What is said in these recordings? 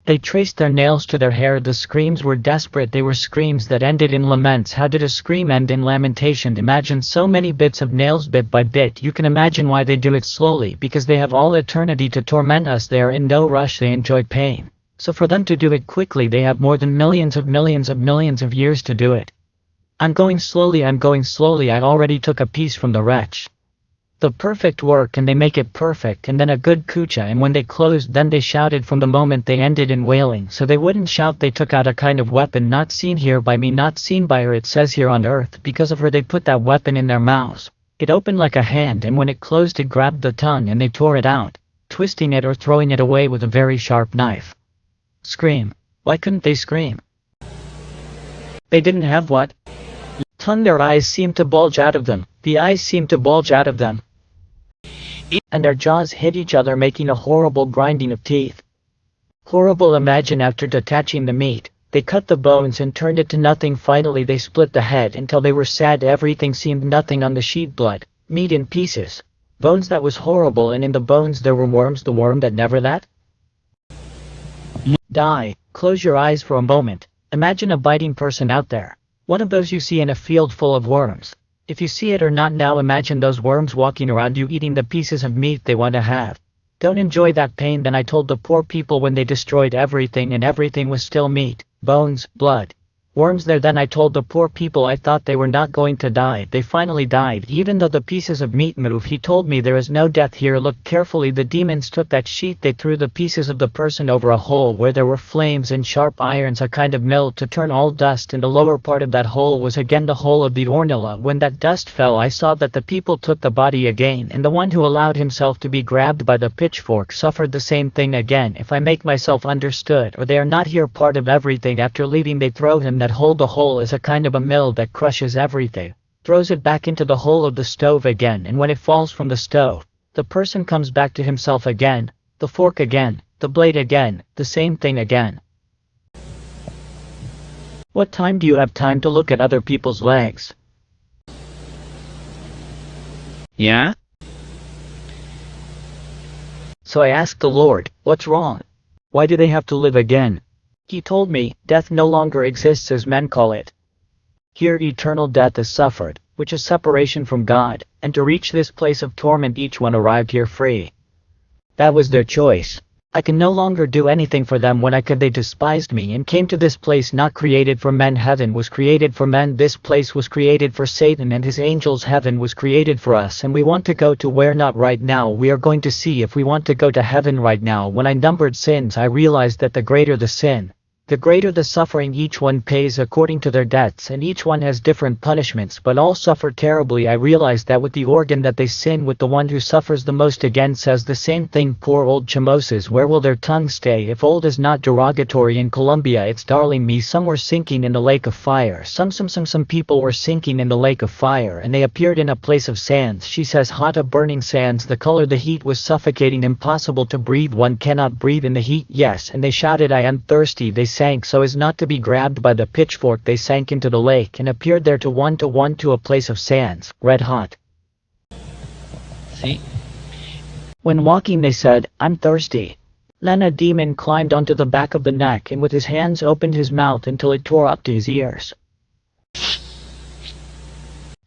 They traced their nails to their hair. The screams were desperate. They were screams that ended in laments. How did a scream end in lamentation? Imagine so many bits of nails bit by bit. You can imagine why they do it slowly, because they have all eternity to torment us. They are in no rush. They enjoy pain. So for them to do it quickly, they have more than millions of years to do it. I'm going slowly. I already took a piece from the wretch. The perfect work, and they make it perfect, and then a good kucha, and when they closed, then they shouted from the moment they ended in wailing. So they wouldn't shout. They took out a kind of weapon not seen here by me, not seen by her. It says here on earth, because of her they put that weapon in their mouths. It opened like a hand, and when it closed it grabbed the tongue and they tore it out, twisting it or throwing it away with a very sharp knife. Scream. Why couldn't they scream? They didn't have what? Tongue. Their eyes seemed to bulge out of them. The eyes seemed to bulge out of them. And their jaws hit each other, making a horrible grinding of teeth. Horrible. Imagine after detaching the meat, they cut the bones and turned it to nothing. Finally they split the head until they were sad. Everything seemed nothing on the sheet. Blood, meat in pieces, bones. That was horrible, and in the bones there were worms. The worm that never that die. Close your eyes for a moment. Imagine a biting person out there. One of those you see in a field full of worms. If you see it or not now, imagine those worms walking around you eating the pieces of meat they want to have. Don't enjoy that pain. Then I told the poor people when they destroyed everything and everything was still meat, bones, blood, worms there. Then I told the poor people I thought they were not going to die. They finally died, even though the pieces of meat move. He told me there is no death here. Look carefully. The demons took that sheet. They threw the pieces of the person over a hole where there were flames and sharp irons, a kind of mill to turn all dust, and the lower part of that hole was again the hole of the Ornilla. When that dust fell, I saw that the people took the body again, and the one who allowed himself to be grabbed by the pitchfork suffered the same thing again. If I make myself understood, or they are not here part of everything. After leaving they throw him that hole. The hole is a kind of a mill that crushes everything, throws it back into the hole of the stove again, and when it falls from the stove, the person comes back to himself again, the fork again, the blade again, the same thing again. What time do you have time to look at other people's legs? Yeah? So I asked the Lord, what's wrong? Why do they have to live again? He told me, death no longer exists as men call it. Here eternal death is suffered, which is separation from God, and to reach this place of torment each one arrived here free. That was their choice. I can no longer do anything for them. When I could, they despised me and came to this place not created for men. Heaven was created for men. This place was created for Satan and his angels. Heaven was created for us, and we want to go to where? Not right now. We are going to see if we want to go to heaven right now. When I numbered sins, I realized that the greater the sin, the greater the suffering. Each one pays according to their debts, and each one has different punishments, but all suffer terribly. I realized that with the organ that they sin with, the one who suffers the most again says the same thing. Poor old chamoses, where will their tongue stay? If old is not derogatory in Colombia, it's darling me. Some were sinking in the lake of fire. Some people were sinking in the lake of fire, and they appeared in a place of sands. She says hot, of burning sands. The color, the heat was suffocating, impossible to breathe. One cannot breathe in the heat. Yes, and they shouted, I am thirsty. They sank so as not to be grabbed by the pitchfork. They sank into the lake and appeared there to a place of sands, red hot. See? When walking they said, I'm thirsty. Then a demon climbed onto the back of the neck and with his hands opened his mouth until it tore up to his ears.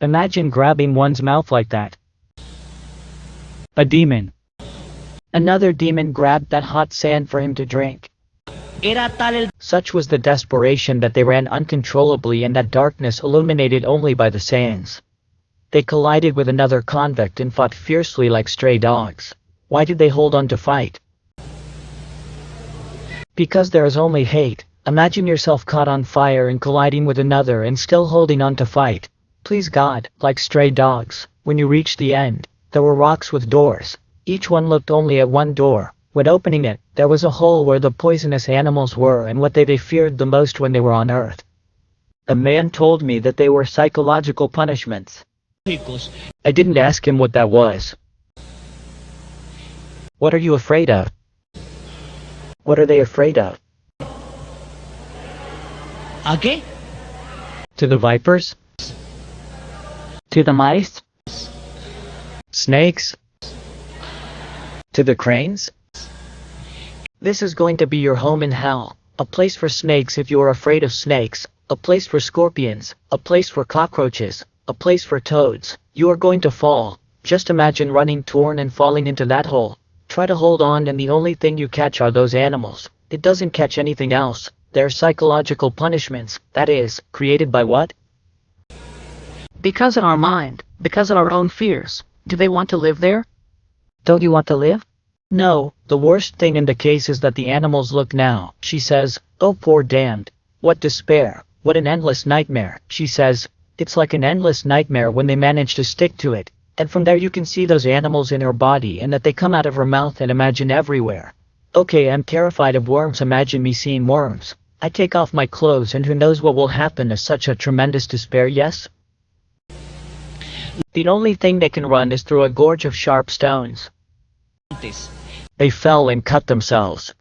Imagine grabbing one's mouth like that. A demon. Another demon grabbed that hot sand for him to drink. Such was the desperation that they ran uncontrollably in that darkness illuminated only by the sands. They collided with another convict and fought fiercely like stray dogs. Why did they hold on to fight? Because there is only hate. Imagine yourself caught on fire and colliding with another and still holding on to fight. Please God, like stray dogs. When you reached the end, there were rocks with doors. Each one looked only at one door. When opening it, there was a hole where the poisonous animals were and what they feared the most when they were on earth. A man told me that they were psychological punishments. I didn't ask him what that was. What are you afraid of? What are they afraid of? Okay? To the vipers? To the mice? Snakes? To the cranes? This is going to be your home in hell, a place for snakes if you are afraid of snakes, a place for scorpions, a place for cockroaches, a place for toads. You are going to fall. Just imagine running torn and falling into that hole. Try to hold on and the only thing you catch are those animals. It doesn't catch anything else. They're psychological punishments, that is, created by what? Because in our mind, because of our own fears. Do they want to live there? Don't you want to live? No, the worst thing in the case is that the animals look now. She says, oh poor damned. What despair. What an endless nightmare. She says, it's like an endless nightmare when they manage to stick to it. And from there you can see those animals in her body and that they come out of her mouth and imagine everywhere. Okay, I'm terrified of worms. Imagine me seeing worms. I take off my clothes and who knows what will happen to such a tremendous despair, yes? The only thing they can run is through a gorge of sharp stones. They fell and cut themselves.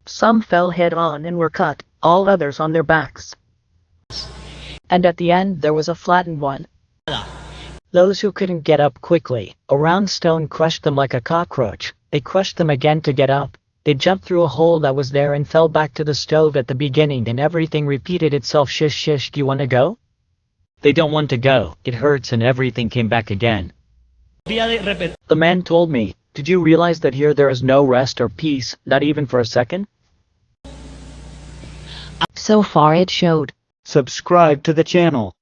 Some fell head on and were cut, all others on their backs. And at the end there was a flattened one. Those who couldn't get up quickly, a round stone crushed them like a cockroach. They crushed them again to get up. They jumped through a hole that was there and fell back to the stove at the beginning and everything repeated itself. Shish shish, do you want to go? They don't want to go. It hurts and everything came back again. The man told me, did you realize that here there is no rest or peace, not even for a second? So far it showed. Subscribe to the channel.